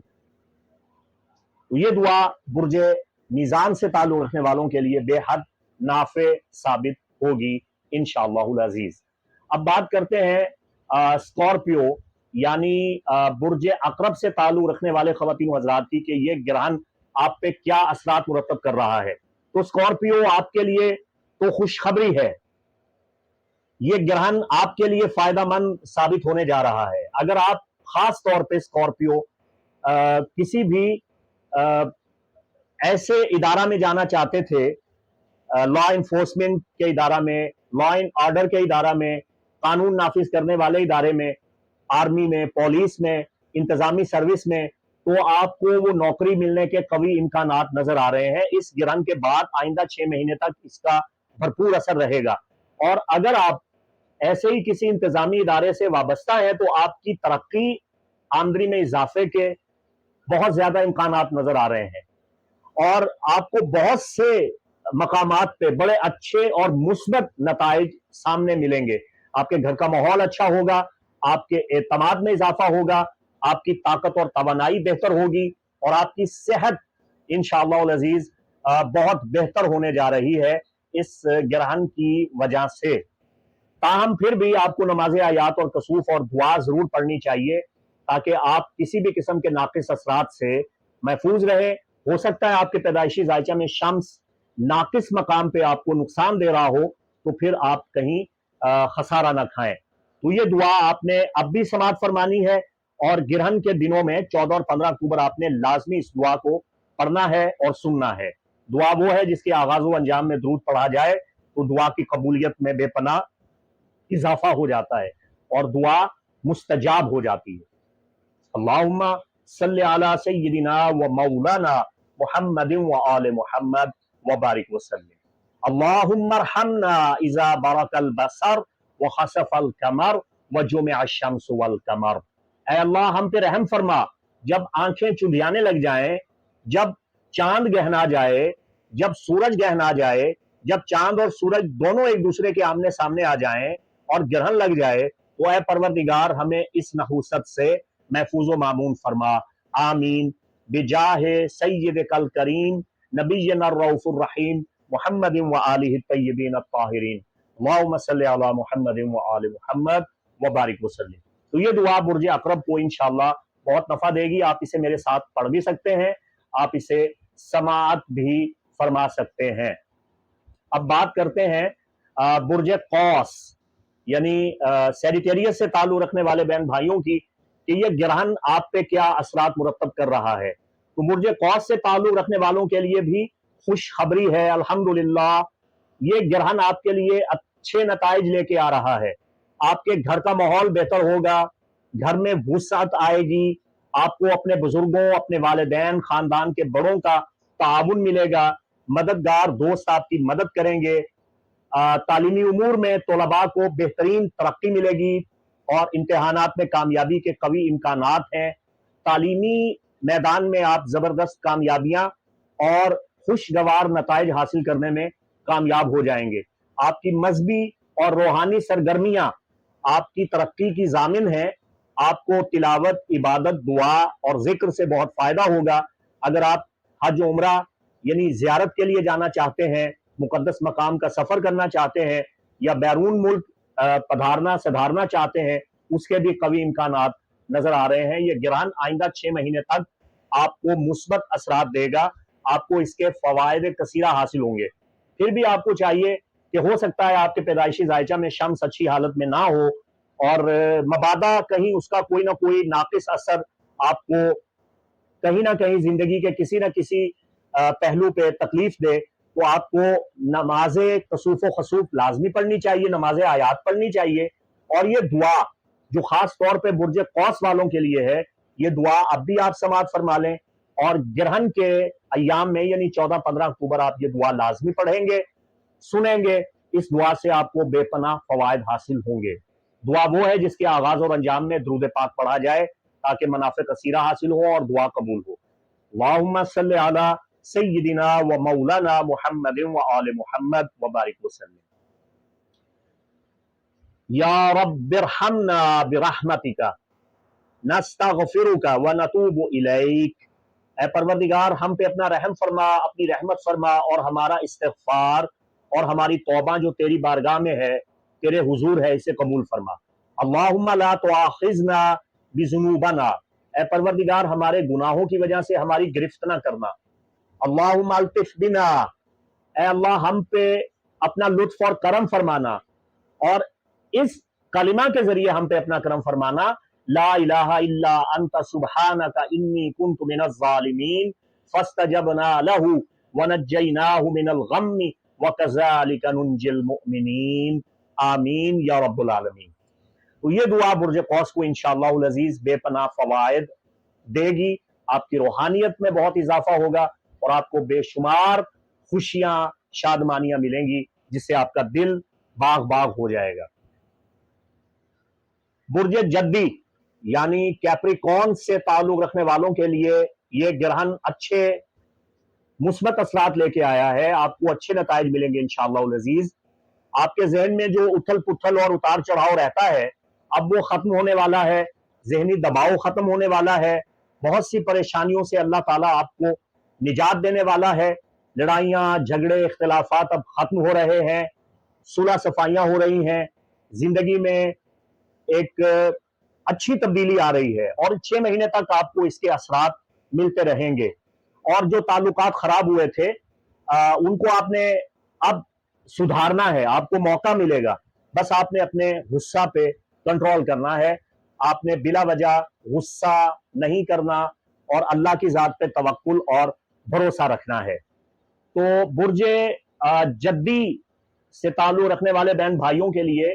تو یہ دعا برج میزان سے تعلق رکھنے والوں کے لیے بے حد نافع ثابت ہوگی انشاءاللہ العزیز۔ اب بات کرتے ہیں اسکارپیو یعنی برج عقرب سے تعلق رکھنے والے خواتین و حضرات کی، کہ یہ گرہن آپ پہ کیا اثرات مرتب کر رہا ہے۔ تو اسکارپیو آپ کے لیے تو خوشخبری ہے، یہ گرہن آپ کے لیے فائدہ مند ثابت ہونے جا رہا ہے۔ اگر آپ خاص طور پہ اسکارپیو کسی بھی ایسے ادارہ میں جانا چاہتے تھے، لا انفورسمنٹ کے ادارہ میں، لا اینڈ آرڈر کے ادارہ میں، قانون نافذ کرنے والے ادارے میں، آرمی میں، پولیس میں، انتظامی سروس میں، تو آپ کو وہ نوکری ملنے کے قوی امکانات نظر آ رہے ہیں۔ اس گرہن کے بعد آئندہ 6 مہینے تک اس کا بھرپور اثر رہے گا، اور اگر آپ ایسے ہی کسی انتظامی ادارے سے وابستہ ہیں تو آپ کی ترقی، آمدنی میں اضافے کے بہت زیادہ امکانات نظر آ رہے ہیں، اور آپ کو بہت سے مقامات پہ بڑے اچھے اور مثبت نتائج سامنے ملیں گے۔ آپ کے گھر کا ماحول اچھا ہوگا، آپ کے اعتماد میں اضافہ ہوگا، آپ کی طاقت اور توانائی بہتر ہوگی، اور آپ کی صحت انشاءاللہ العزیز بہت بہتر ہونے جا رہی ہے اس گرہن کی وجہ سے۔ تاہم پھر بھی آپ کو نماز آیات اور کسوف اور دعا ضرور پڑھنی چاہیے، تاکہ آپ کسی بھی قسم کے ناقص اثرات سے محفوظ رہیں۔ ہو سکتا ہے آپ کے پیدائشی ذائچہ میں شمس ناقص مقام پہ آپ کو نقصان دے رہا ہو، تو پھر آپ کہیں خسارہ نہ کھائیں۔ تو یہ دعا آپ نے اب بھی سماعت فرمانی ہے، اور گرہن کے دنوں میں 14 اور 15 اکتوبر آپ نے لازمی اس دعا کو پڑھنا ہے اور سننا ہے۔ دعا وہ ہے جس کے آغاز و انجام میں درود پڑھا جائے تو دعا کی قبولیت میں بے پناہ اضافہ ہو جاتا ہے اور دعا مستجاب ہو جاتی ہے۔ اللہم صلی علی سیدنا و مولانا محمد و آل محمد وبارک وسلم۔ اللہم ارحمنا اذا برق البصر وخسف القمر وجمع الشمس والقمر۔ اے اللہ ہم پہ رحم فرما جب آنکھیں چندیانے لگ جائیں، جب چاند گہنا جائے، جب سورج گہنا جائے، جب چاند اور سورج دونوں ایک دوسرے کے آمنے سامنے آ جائیں اور گرہن لگ جائے، تو اے پروردگار ہمیں اس نحوست سے محفوظ و معمون فرما، آمین بجاہ سید کل کریم نبینا الرؤوف الرحیم محمد و آلہ الطیبین الطاہرین۔ اللہم صلی علی محمد و آل محمد وبارک وسلم۔ تو یہ دعا برج عقرب کو انشاءاللہ بہت نفع دے گی۔ آپ اسے میرے ساتھ پڑھ بھی سکتے ہیں، آپ اسے سماعت بھی فرما سکتے ہیں۔ اب بات کرتے ہیں برج قوس یعنی سیجیٹیریس سے تعلق رکھنے والے بہن بھائیوں کی، کہ یہ گرہن آپ پہ کیا اثرات مرتب کر رہا ہے۔ تو برج قوس سے تعلق رکھنے والوں کے لیے بھی خوشخبری ہے، الحمدللہ یہ گرہن آپ کے لیے اچھے نتائج لے کے آ رہا ہے۔ آپ کے گھر کا ماحول بہتر ہوگا، گھر میں وسعت آئے گی، آپ کو اپنے بزرگوں، اپنے والدین، خاندان کے بڑوں کا تعاون ملے گا، مددگار دوست آپ کی مدد کریں گے، تعلیمی امور میں طلباء کو بہترین ترقی ملے گی اور امتحانات میں کامیابی کے قوی امکانات ہیں۔ تعلیمی میدان میں آپ زبردست کامیابیاں اور خوشگوار نتائج حاصل کرنے میں کامیاب ہو جائیں گے۔ آپ کی مذہبی اور روحانی سرگرمیاں آپ کی ترقی کی ضامن ہیں۔ آپ کو تلاوت، عبادت، دعا اور ذکر سے بہت فائدہ ہوگا۔ اگر آپ حج و عمرہ یعنی زیارت کے لیے جانا چاہتے ہیں مقدس مقام کا سفر کرنا چاہتے ہیں یا بیرون ملک پدھارنا سدھارنا چاہتے ہیں، اس کے بھی قوی امکانات نظر آ رہے ہیں۔ یہ گرہن آئندہ 6 مہینے تک آپ کو مثبت اثرات دے گا، آپ کو اس کے فوائد کثیرہ حاصل ہوں گے۔ پھر بھی آپ کو چاہیے کہ ہو سکتا ہے آپ کے پیدائشی ذائچہ میں شمس اچھی حالت میں نہ ہو، اور مبادا کہیں اس کا کوئی نہ کوئی ناقص اثر آپ کو کہیں نہ کہیں زندگی کے کسی نہ کسی پہلو پہ تکلیف دے، تو آپ کو نماز کسوف و خسوف لازمی پڑھنی چاہیے، نماز آیات پڑھنی چاہیے، اور یہ دعا جو خاص طور پہ برج قوس والوں کے لیے ہے، یہ دعا اب بھی آپ سماعت فرما لیں، اور گرہن کے ایام میں یعنی 14-15 اکتوبر آپ یہ دعا لازمی پڑھیں گے، سنیں گے۔ اس دعا سے آپ کو بے پناہ فوائد حاصل ہوں گے۔ دعا وہ ہے جس کے آغاز اور انجام میں درود پاک پڑھا جائے تاکہ منافع کثیرہ حاصل ہو اور دعا قبول ہو۔ اللہم صلی علی سیدنا و مولانا محمد و آل محمد وبارک وسلم۔ یا رب ارحمنا برحمتک نستغفرک ونتوب الیک۔ اے پروردگار ہم پہ اپنا رحم فرما، اپنی رحمت فرما، اور ہمارا استغفار اور ہماری توبہ جو تیری بارگاہ میں ہے، تیرے حضور ہے، اسے قبول فرما۔ اللہم لا تؤاخذنا بذنوبنا، اے پروردگار ہمارے گناہوں کی وجہ سے ہماری گرفت نہ کرنا۔ اللہم الطف بنا، اے اللہ ہم پہ اپنا لطف اور کرم فرمانا، اور اس کلمہ کے ذریعے ہم پہ اپنا کرم فرمانا، لا الہ الا انت سبحانک انی کنت من الظالمین فاستجبنا لہ ونجیناہ من الغم وکذالک ننجی المؤمنین، آمین یا رب العالمین۔ تو یہ دعا برج قوس کو انشاءاللہ العزیز بے پناہ فوائد دے گی، آپ کی روحانیت میں بہت اضافہ ہوگا، اور آپ کو بے شمار خوشیاں شادمانیاں ملیں گی، جس سے آپ کا دل باغ باغ ہو جائے گا۔ برج جدی یعنی کیپریکون سے تعلق رکھنے والوں کے لیے یہ گرہن اچھے مثبت اثرات لے کے آیا ہے، آپ کو اچھے نتائج ملیں گے انشاءاللہ العزیز۔ آپ کے ذہن میں جو اتھل پتھل اور اتار چڑھاؤ رہتا ہے، اب وہ ختم ہونے والا ہے، ذہنی دباؤ ختم ہونے والا ہے، بہت سی پریشانیوں سے اللہ تعالیٰ آپ کو نجات دینے والا ہے، لڑائیاں جھگڑے اختلافات اب ختم ہو رہے ہیں، صلح صفائیاں ہو رہی ہیں، زندگی میں ایک اچھی تبدیلی آ رہی ہے، اور 6 مہینے تک آپ کو اس کے اثرات ملتے رہیں گے۔ اور جو تعلقات خراب ہوئے تھے ان کو آپ نے اب سدھارنا ہے، آپ کو موقع ملے گا، بس آپ نے اپنے غصہ پہ کنٹرول کرنا ہے، آپ نے بلا وجہ غصہ نہیں کرنا، اور اللہ کی ذات پہ توکل اور بھروسہ رکھنا ہے۔ تو برج جدی سے تعلق رکھنے والے بہن بھائیوں کے لیے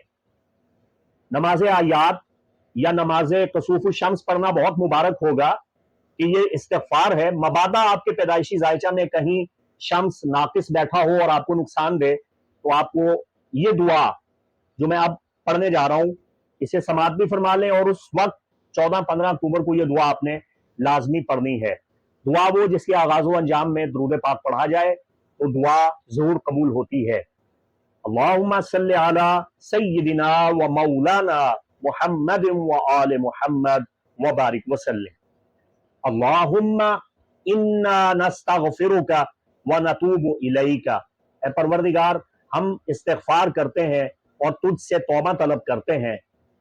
نماز آیات یا نماز کسوف الشمس پڑھنا بہت مبارک ہوگا، کہ یہ استغفار ہے۔ مبادا آپ کے پیدائشی ذائچہ میں کہیں شمس ناقص بیٹھا ہو اور آپ کو نقصان دے، تو آپ کو یہ دعا جو میں اب پڑھنے جا رہا ہوں اسے سماعت بھی فرما لیں، اور اس وقت 14-15 اکتوبر کو یہ دعا آپ نے لازمی پڑھنی ہے۔ دعا وہ جس کے آغاز و انجام میں درود پاک پڑھا جائے تو دعا ضرور قبول ہوتی ہے۔ اللہم صلی علی سیدنا و مولانا محمد و آل محمد وبارک وسلم۔ اللہم انا نستغفرک ونتوب الیک، اے پروردگار ہم استغفار کرتے ہیں اور تجھ سے توبہ طلب کرتے ہیں۔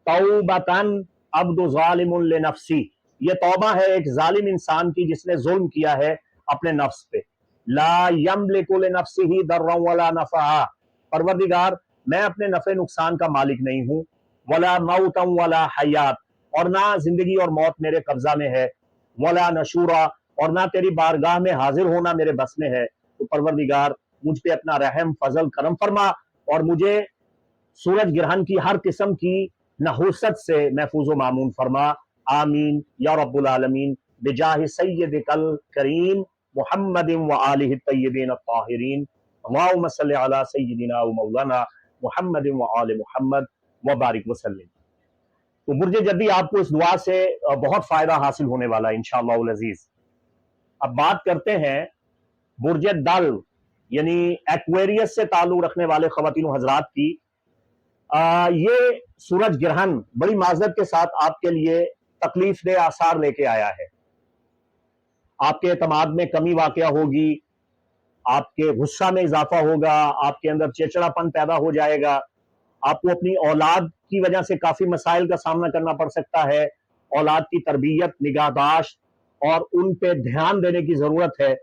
توبتاً عبد ظالم لنفسی، یہ توبہ ہے ایک ظالم انسان کی جس نے ظلم کیا ہے اپنے نفس پہ۔ لا یملک لنفسہ ضرا ولا نفعا، پروردگار میں اپنے نفع نقصان کا مالک نہیں ہوں، ولا موتا ولا حیات، اور نہ زندگی اور موت میرے قبضہ میں ہے، ولا نشورا، اور نہ تیری بارگاہ میں حاضر ہونا میرے بس میں ہے۔ تو پروردگار مجھ پہ اپنا رحم فضل کرم فرما، اور مجھے سورج گرہن کی ہر قسم کی نحوست سے محفوظ و معمون فرما، آمین یا رب العالمین، بجاہ سیدک الکریم محمد و آلہ الطیبین الطاہرین، اللہم صلی علی سیدنا و مولانا محمد و آل محمد وبارک وسلم۔ تو برج جدی آپ کو اس دعا سے بہت فائدہ حاصل ہونے والا ہے انشاءاللہ العزیز۔ اب بات کرتے ہیں برج دل یعنی ایکویریس سے تعلق رکھنے والے خواتین و حضرات کی۔ یہ سورج گرہن بڑی معذرت کے ساتھ آپ کے لیے تکلیف دہ آثار لے کے آیا ہے، آپ کے اعتماد میں کمی واقع ہوگی، آپ کے غصہ میں اضافہ ہوگا، آپ کے اندر چڑچڑاپن پیدا ہو جائے گا، آپ کو اپنی اولاد کی وجہ سے کافی مسائل کا سامنا کرنا پڑ سکتا ہے۔ اولاد کی تربیت، نگہداشت اور ان پہ دھیان دینے کی ضرورت ہے۔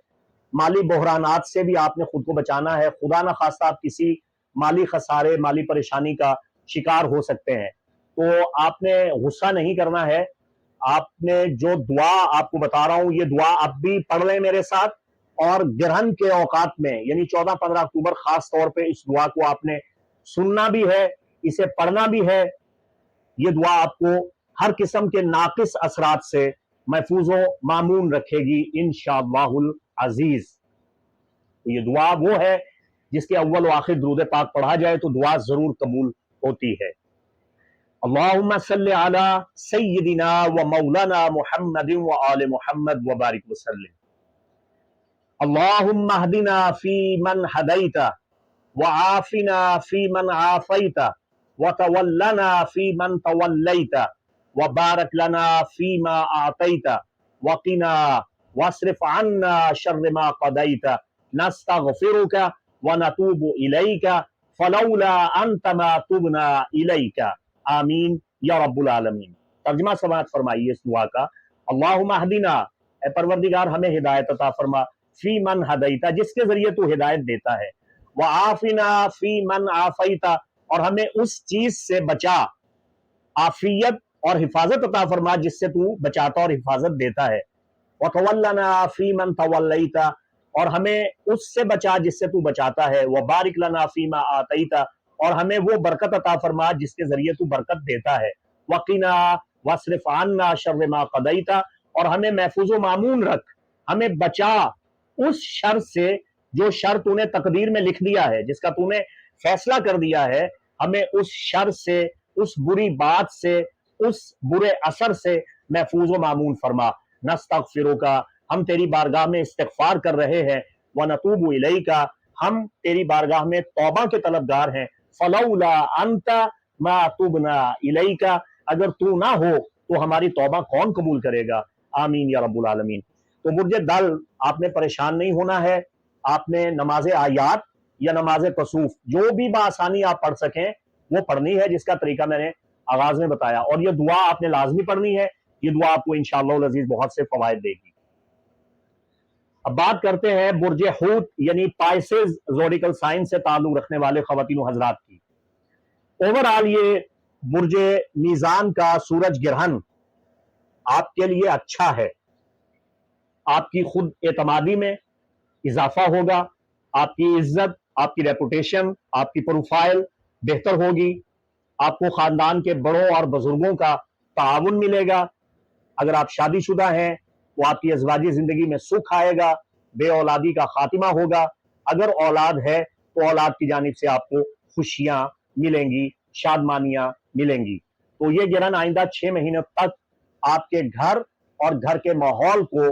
مالی بحرانات سے بھی آپ نے خود کو بچانا ہے، خدا نہ خواستہ آپ کسی مالی خسارے، مالی پریشانی کا شکار ہو سکتے ہیں۔ تو آپ نے غصہ نہیں کرنا ہے۔ آپ نے جو دعا آپ کو بتا رہا ہوں، یہ دعا اب بھی پڑھ لیں میرے ساتھ، اور گرہن کے اوقات میں یعنی 14-15 اکتوبر خاص طور پہ اس دعا کو آپ نے سننا بھی ہے، اسے پڑھنا بھی ہے۔ یہ دعا آپ کو ہر قسم کے ناقص اثرات سے محفوظ و مامون رکھے گی انشاءاللہ العزیز۔ یہ دعا وہ ہے جس کے اول و آخر درود پاک پڑھا جائے تو دعا ضرور قبول ہوتی ہے۔ اللہم صلی علی سیدنا و مولانا محمد و آل محمد و بارک وسلم۔ اللہم اہدنا فی من ہدیت وعافنا فی من عافیت وتولنا فی من تولیت وبارک لنا فیما اعطیت وقنا واصرف عنا شر ما قضیت نستغفرک ونتوب الیک فلولا انت ما تبنا الیک آمین یا رب العالمین۔ ترجمہ سماعت فرمائیے اس دعا کا۔ اللہم اہدنا، اے پروردگار ہمیں ہدایت عطا فرما، فی من ہدیتا، جس کے ذریعے تو ہدایت دیتا ہے، وعافنا فی من عافیتا، اور ہمیں اس چیز سے بچا، عافیت اور حفاظت عطا فرما جس سے تو بچاتا اور حفاظت دیتا ہے، وتولنا فی من تولیتا، اور ہمیں اس سے بچا جس سے تو بچاتا ہے، وبارک لنا فیما آتیتا، اور ہمیں وہ برکت عطا فرما جس کے ذریعے تو برکت دیتا ہے، وقنا واصرف عنا شر ما قضیتا، اور ہمیں محفوظ و مامون رکھ، ہمیں بچا اس شر سے جو شر تو نے تقدیر میں لکھ دیا ہے، جس کا تو نے فیصلہ کر دیا ہے، ہمیں اس شر سے، اس بری بات سے، اس برے اثر سے محفوظ و مامون فرما۔ نستغفرک، ہم تیری بارگاہ میں استغفار کر رہے ہیں، ونتوب الیک، ہم تیری بارگاہ میں توبہ کے طلبگار ہیں، فلولا انت ما تبنا الیک، اگر تو نہ ہو تو ہماری توبہ کون قبول کرے گا؟ آمین یا رب العالمین۔ تو برج دل، آپ نے پریشان نہیں ہونا ہے، آپ نے نماز آیات یا نماز کسوف جو بھی بآسانی آپ پڑھ سکیں وہ پڑھنی ہے، جس کا طریقہ میں نے آغاز میں بتایا، اور یہ دعا آپ نے لازمی پڑھنی ہے۔ یہ دعا آپ کو انشاءاللہ العزیز بہت سے فوائد دے گی۔ اب بات کرتے ہیں برج حوت یعنی پائسز زوڈیکل سائن سے تعلق رکھنے والے خواتین و حضرات کی۔ اوورآل یہ برج میزان کا سورج گرہن آپ کے لیے اچھا ہے، آپ کی خود اعتمادی میں اضافہ ہوگا، آپ کی عزت، آپ کی ریپوٹیشن، آپ کی پروفائل بہتر ہوگی، آپ کو خاندان کے بڑوں اور بزرگوں کا تعاون ملے گا، اگر آپ شادی شدہ ہیں تو آپ کی ازواجی زندگی میں سکھ آئے گا، بے اولادی کا خاتمہ ہوگا، اگر اولاد ہے تو اولاد کی جانب سے آپ کو خوشیاں ملیں گی، شادمانیاں ملیں گی۔ تو یہ گرہن آئندہ 6 مہینوں تک آپ کے گھر اور گھر کے ماحول کو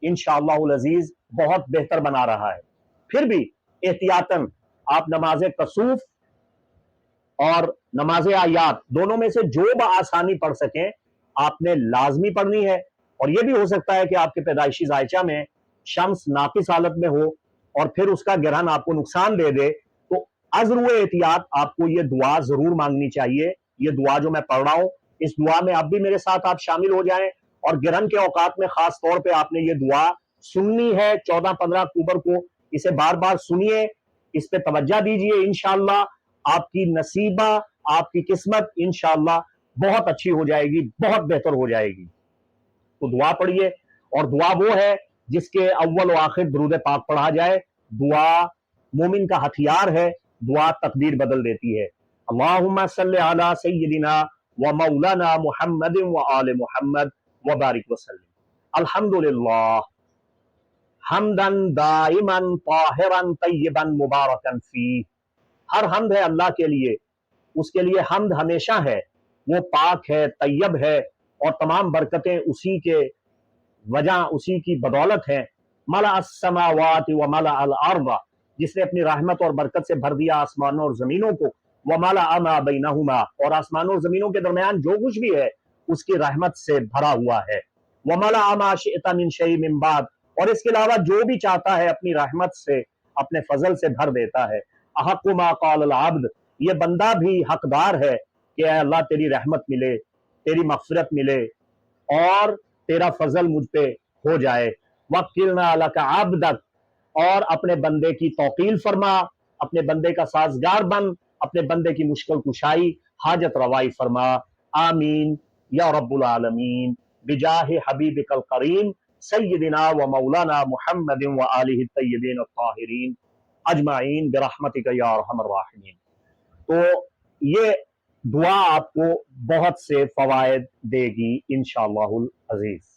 انشاءاللہ العزیز بہت بہتر بنا رہا ہے۔ پھر بھی احتیاطاً آپ نماز کسوف اور نماز آیات دونوں میں سے جو بآسانی پڑھ سکیں آپ نے لازمی پڑھنی ہے، اور یہ بھی ہو سکتا ہے کہ آپ کے پیدائشی ذائچہ میں شمس ناقص حالت میں ہو اور پھر اس کا گرہن آپ کو نقصان دے دے، تو ازرو احتیاط آپ کو یہ دعا ضرور مانگنی چاہیے۔ یہ دعا جو میں پڑھ رہا ہوں، اس دعا میں اب بھی میرے ساتھ آپ شامل ہو جائیں، اور گرہن کے اوقات میں خاص طور پہ آپ نے یہ دعا سننی ہے 14-15 اکتوبر کو، اسے بار بار سنیے، اس پہ توجہ دیجئے، انشاءاللہ آپ کی نصیبہ، آپ کی قسمت انشاءاللہ بہت اچھی ہو جائے گی، بہت بہتر ہو جائے گی۔ تو دعا پڑھیے، اور دعا وہ ہے جس کے اول و آخر درود پاک پڑھا جائے۔ دعا مومن کا ہتھیار ہے، دعا تقدیر بدل دیتی ہے۔ اللہم صلی علی سیدنا و مولانا محمد و آل محمد و بارک وسلم۔ الحمدللہ حمدا دائما طاہرا طیبا مبارکا فیہ، ہر حمد ہے اللہ کے لیے، اس کے لیے حمد ہمیشہ ہے، وہ پاک ہے، طیب ہے، اور تمام برکتیں اسی کے وجہ، اسی کی بدولت ہیں۔ ملأ السماوات و ملأ الارض، جس نے اپنی رحمت اور برکت سے بھر دیا آسمانوں اور زمینوں کو، وملأ ما بینہما، اور آسمانوں اور زمینوں کے درمیان جو کچھ بھی ہے اس کی رحمت سے بھرا ہوا ہے، وملأ ما شئت من شیء من بعد، اور اس کے علاوہ جو بھی چاہتا ہے اپنی رحمت سے اپنے فضل سے بھر دیتا ہے۔ احق ما قال العبد، یہ بندہ بھی حقدار ہے کہ اے اللہ تیری رحمت ملے، تیری مغفرت ملے اور تیرا فضل مجھ پہ ہو جائے۔ وَكِّلْنَا لَكَ عَبْدَكَ، اور اپنے بندے کی توقیل فرما، اپنے بندے کا سازگار بن، اپنے بندے کی مشکل کشائی، حاجت روائی فرما۔ آمین یا رب العالمین، بجاہ حبیبک الکریم سیدنا و مولانا محمد و آلہ الطیبین الطاہرین اجمعین برحمتک یا ارحم الراحمین۔ تو یہ دعا آپ کو بہت سے فوائد دے گی انشاءاللہ العزیز۔